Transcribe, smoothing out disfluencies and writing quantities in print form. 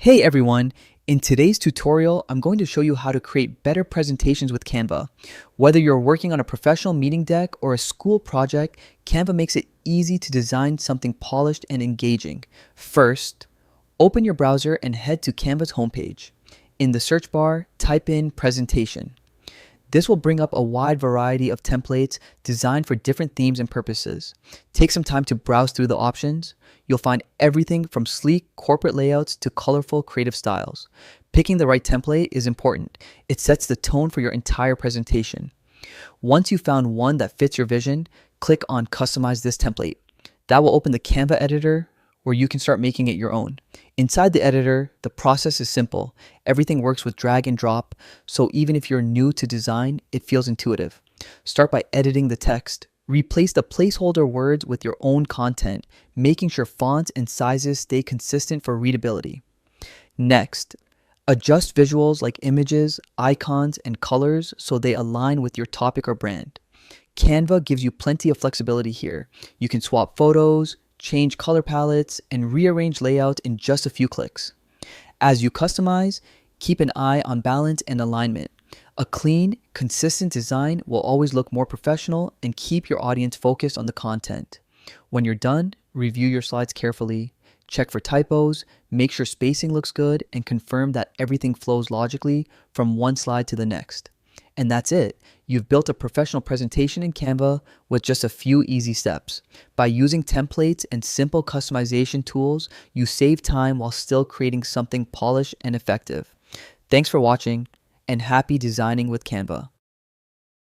Hey everyone! In today's tutorial, I'm going to show you how to create better presentations with Canva. Whether you're working on a professional meeting deck or a school project, Canva makes it easy to design something polished and engaging. First, open your browser and head to Canva's homepage. In the search bar, type in presentation. This will bring up a wide variety of templates designed for different themes and purposes. Take some time to browse through the options. You'll find everything from sleek corporate layouts to colorful creative styles. Picking the right template is important. It sets the tone for your entire presentation. Once you've found one that fits your vision, click on Customize this template. That will open the Canva editor where you can start making it your own. Inside the editor, the process is simple. Everything works with drag and drop, so even if you're new to design, it feels intuitive. Start by editing the text. Replace the placeholder words with your own content, making sure fonts and sizes stay consistent for readability. Next, adjust visuals like images, icons, and colors so they align with your topic or brand. Canva gives you plenty of flexibility here. You can swap photos, change color palettes, and rearrange layouts in just a few clicks. As you customize, keep an eye on balance and alignment. A clean, consistent design will always look more professional and keep your audience focused on the content. When you're done, review your slides carefully, check for typos, make sure spacing looks good, and confirm that everything flows logically from one slide to the next. And that's it. You've built a professional presentation in Canva with just a few easy steps. By using templates and simple customization tools, you save time while still creating something polished and effective. Thanks for watching, and happy designing with Canva.